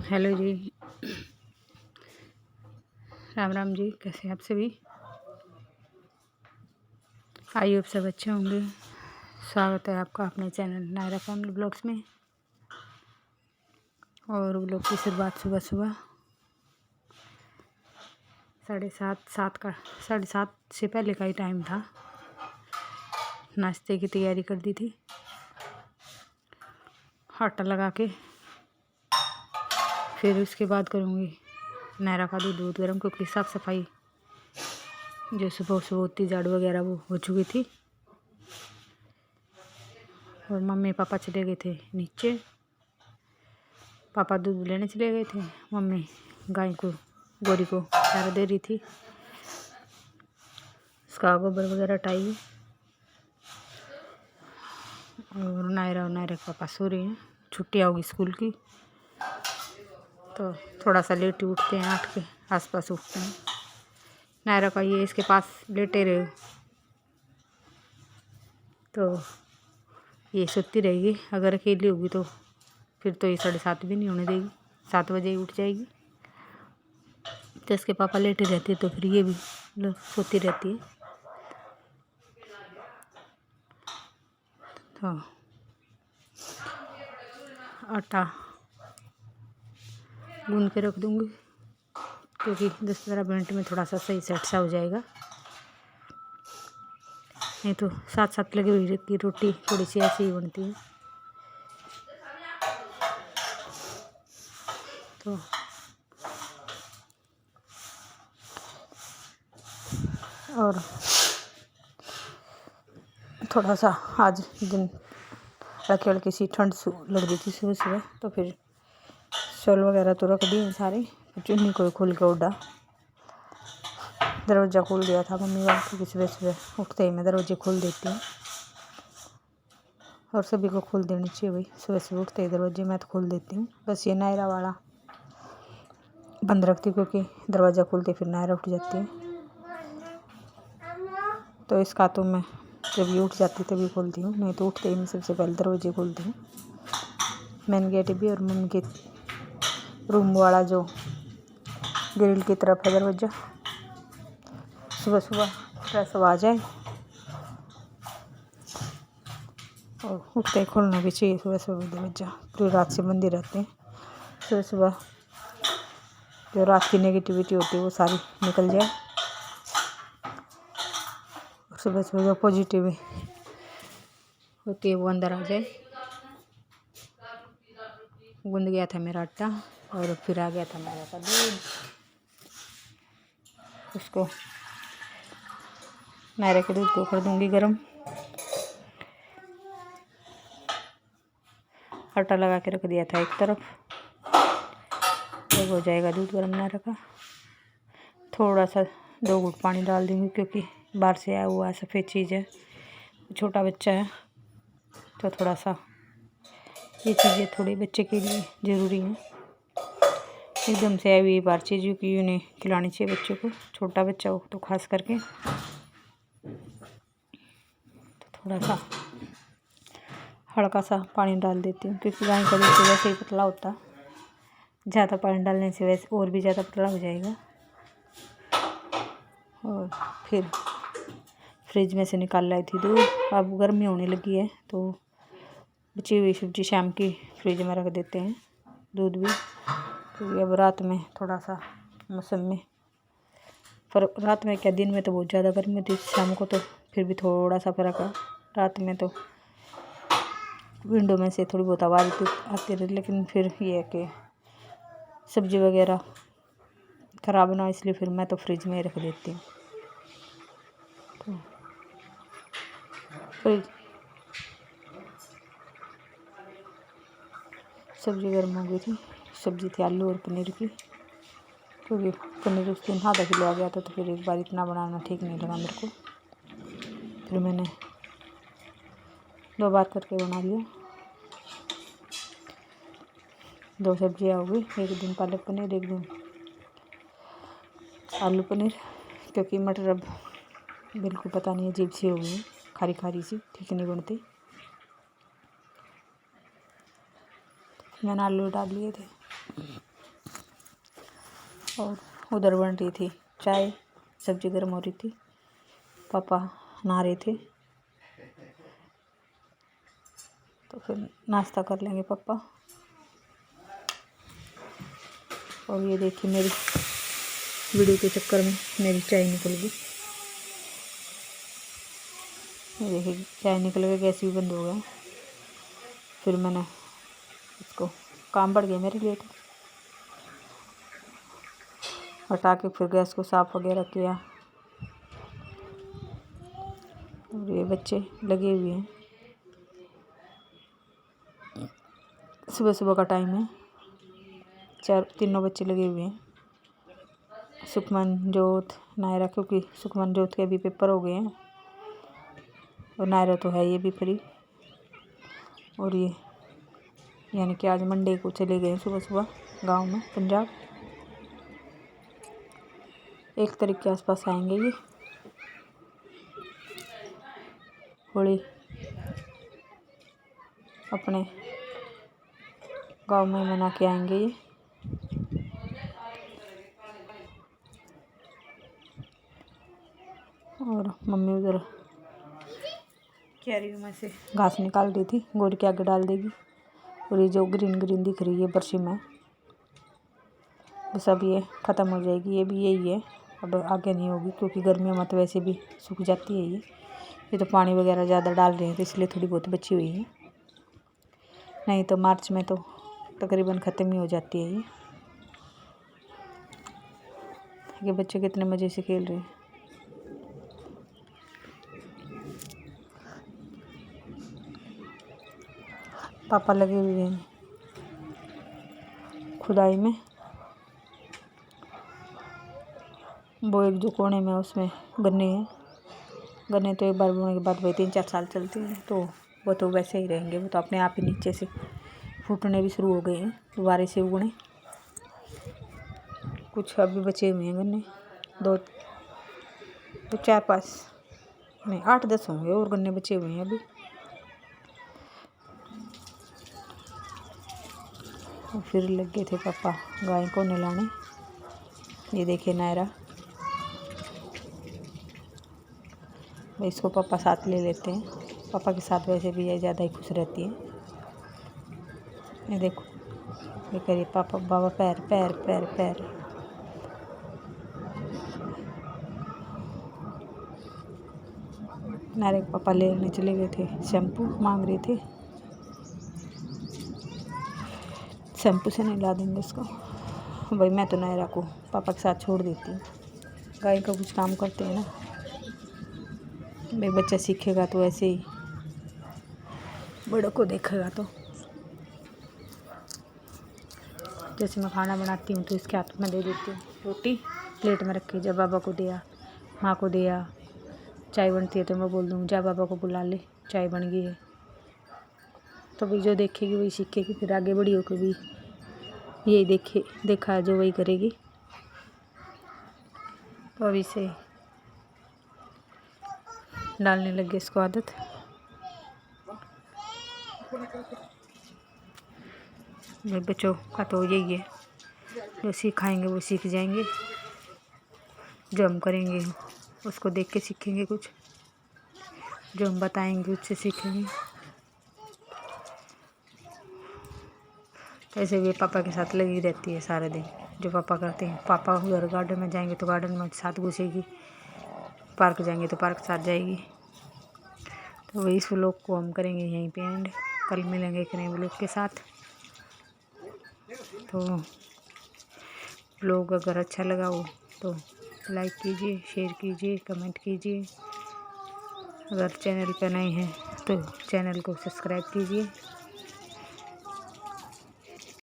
Hello जी, राम राम जी। कैसे आप सभी? आई होप सब अच्छे होंगे। स्वागत है आपका अपने चैनल नायरा फैमिली ब्लॉग्स में। और ब्लॉग की शुरुआत सुबह सुबह 7:30 से पहले का ही टाइम था। नाश्ते की तैयारी कर दी थी, आटा लगा के। फिर उसके बाद करूँगी नायरा का दूध गर्म, क्योंकि साफ़ सफाई जो सुबह सुबह होती, झाड़ू वगैरह वो हो चुकी थी। और मम्मी पापा चले गए थे नीचे। पापा दूध लेने चले गए थे, मम्मी गाय को, गोरी को चारा दे रही थी। उसका गोबर वगैरह टाई। और नायरा के पापा सो रहे हैं, छुट्टी होगी स्कूल की, तो थोड़ा सा लेट ही उठते हैं, 8 के आसपास उठते हैं। नायरा का ये इसके पास लेटे रहे तो ये सोती रहेगी। अगर अकेली होगी तो फिर तो ये 7:30 भी नहीं होने देगी, 7 बजे ही उठ जाएगी। तो इसके पापा लेटे रहते हैं तो फिर ये भी सोती रहती है। तो आटा गूंद के रख दूँगी, क्योंकि 10-15 मिनट में थोड़ा सा सही सेट सा हो जाएगा। नहीं तो साथ साथ लगी हुई की रोटी थोड़ी सी ऐसी ही बनती है। तो और थोड़ा सा आज दिन हल्की हल्की सी ठंड लग रही थी सुबह सुबह, तो फिर शॉल वगैरह तो रख दिए सारे। चुन्नी को खोल के उड़ा, दरवाज़ा खोल दिया था मम्मी वाला, क्योंकि सुबह सुबह उठते ही मैं दरवाजे खोल देती हूँ। और सभी को खोल देनी चाहिए भाई, सुबह सुबह उठते ही दरवाजे मैं तो खोल देती हूँ। बस ये नायरा वाला बंद रखती हूँ, क्योंकि दरवाज़ा खोलते फिर नायरा उठ जाती है। तो इसका तो मैं जब ये उठ जाती तभी खोलती हूँ, नहीं तो उठते ही मैं सबसे पहले दरवाजे खोलती हूँ। मेन गेट भी, और मम्मी के रूम वाला जो ग्रिल की तरफ है दरवाज़ा, सुबह सुबह फ्रेश आ जाए। और उठते ही खोलना भी चाहिए सुबह सुबह दरवाज़ा, पूरी रात से बंद ही रहते हैं। सुबह सुबह जो रात की नेगेटिविटी होती है वो सारी निकल जाए, और सुबह सुबह जो पॉजिटिव होती है वो अंदर आ जाए। गूंद गया था मेरा आटा, और फिर आ गया था मेरा का दूध। उसको नायरा के दूध को कर दूंगी गर्म। आटा लगा के रख दिया था एक तरफ, जब हो जाएगा दूध गर्म नायरा का। थोड़ा सा 2 घूंट पानी डाल दूंगी, क्योंकि बाहर से आया हुआ सफ़ेद चीज़ है, छोटा बच्चा है, तो थोड़ा सा ये चीज़ें थोड़ी बच्चे के लिए ज़रूरी हैं। एकदम से आई हुई बाहर चीज़ों की उन्हें खिलानी चाहिए बच्चों को, छोटा बच्चा हो तो खास करके। तो थोड़ा सा हल्का सा पानी डाल देती हूँ, क्योंकि गाय का दूध वैसे ही पतला होता है, ज़्यादा पानी डालने से वैसे और भी ज़्यादा पतला हो जाएगा। और फिर फ्रिज में से निकाल लाई थी दूध, अब गर्मी होने लगी है तो बची हुई सब्जी शाम की फ्रिज में रख देते हैं, दूध भी, क्योंकि अब रात में थोड़ा सा मौसम में फ़र्क, रात में क्या दिन में तो बहुत ज़्यादा गर्मी थी, शाम को तो फिर भी थोड़ा सा फ़र्क है। रात में तो विंडो में से थोड़ी बहुत आवाज़ आती रही, लेकिन फिर ये है कि सब्ज़ी वगैरह ख़राब ना, इसलिए फिर मैं तो फ्रिज में ही रख देती हूँ। तो फ्रिज सब्ज़ी गर्म हो गई थी। सब्ज़ी थी आलू और पनीर की, क्योंकि पनीर उस दिन आधा किलो आ गया था, तो फिर एक बार इतना बनाना ठीक नहीं लगा मेरे को। फिर मैंने 2 बार करके बना लिया। 2 सब्जियाँ हो गई, एक दिन पालक पनीर, एक दिन आलू पनीर, क्योंकि मटर अब बिल्कुल पता नहीं अजीब सी हो गई, खारी खारी सी, ठीक नहीं बनती। मैंने आलू डाल लिए थे, और उधर बन रही थी चाय, सब्जी गर्म हो रही थी, पापा नहा रहे थे। तो फिर नाश्ता कर लेंगे पापा। और ये देखिए मेरी वीडियो के चक्कर में मेरी चाय निकल गई। ये देखिए चाय निकल गई, गैस भी बंद हो गया। फिर मैंने इसको काम बढ़ गया मेरे लिए, तो हटा के फिर गैस को साफ़ वगैरह किया। और ये बच्चे लगे हुए हैं, सुबह सुबह का टाइम है। तीनों बच्चे लगे हुए हैं, सुखमन, जोत, नायरा, क्योंकि सुखमन जोत के अभी पेपर हो गए हैं और नायरा तो है ये भी फ्री। और ये यानी कि आज मंडे को चले गए सुबह सुबह गांव में पंजाब। 1 तारीख के आसपास आएंगे ये। होली अपने गांव में मना के आएंगे ये। और मम्मी उधर क्यारियों में से घास निकाल रही थी, गोरी के आगे डाल देगी। और ये जो ग्रीन ग्रीन दिख रही है बरसी में, बस अब ये ख़त्म हो जाएगी। ये भी यही है, अब आगे नहीं होगी, क्योंकि गर्मियों में तो वैसे भी सूख जाती है ये तो पानी वगैरह ज़्यादा डाल रहे हैं तो इसलिए थोड़ी बहुत बची हुई है, नहीं तो मार्च में तो तकरीबन ख़त्म ही हो जाती है ये बच्चे कितने मज़े से खेल रहे हैं। पापा लगे हुए हैं खुदाई में। वो एक जो कोने में उसमें गन्ने हैं। गन्ने तो एक बार बोने के बाद वही 3-4 साल चलते हैं, तो वो तो वैसे ही रहेंगे। वो तो अपने आप ही नीचे से फूटने भी शुरू हो गए हैं, दोबारा से उगने। कुछ अभी बचे हुए हैं गन्ने, 2 4-5 नहीं 8-10 होंगे और गन्ने बचे हुए हैं अभी। और फिर लग गए थे पापा गाय को नहलाने। ये देखिए नायरा, भाई इसको पापा साथ ले लेते हैं। पापा के साथ वैसे भी ये ज़्यादा ही खुश रहती है। ये देखो, ये करिए पापा, बाबा पैर पैर पैर पैर। नायरा के पापा लेने चले गए थे, शैम्पू मांग रहे थे, शैम्पू से नहीं ला देंगे इसको। भाई मैं तो नायरा को पापा के साथ छोड़ देती हूँ, गाय का कुछ काम करते हैं ना। भाई बच्चा सीखेगा तो ऐसे ही बड़ों को देखेगा। तो जैसे मैं खाना बनाती हूँ तो इसके हाथ में दे देती हूँ, रोटी प्लेट में रखी, जब बाबा को दिया, माँ को दिया। चाय बनती है तो मैं बोल दूँ जा बाबा को बुला ले, चाय बन गई है। तो भाई जो देखेगी वही सीखेगी, फिर आगे बड़ी होकर भी यही देखा जो वही करेगी। तो अभी से डालने लगे इसको आदत। बच्चों का तो यही है, जो सिखाएंगे वो सीख जाएंगे, जो हम करेंगे उसको देख के सीखेंगे, कुछ जो हम बताएंगे उससे सीखेंगे। ऐसे भी पापा के साथ लगी रहती है सारा दिन, जो पापा करते हैं। पापा उधर गार्डन में जाएंगे तो गार्डन में साथ घुसेगी, पार्क जाएंगे तो पार्क साथ जाएगी। तो वही इस व्लॉग को हम करेंगे यहीं पे एंड। कल मिलेंगे एक नए व्लॉग के साथ। तो व्लॉग अगर अच्छा लगा हो तो लाइक कीजिए, शेयर कीजिए, कमेंट कीजिए। अगर चैनल पर नए हैं तो चैनल को सब्सक्राइब कीजिए।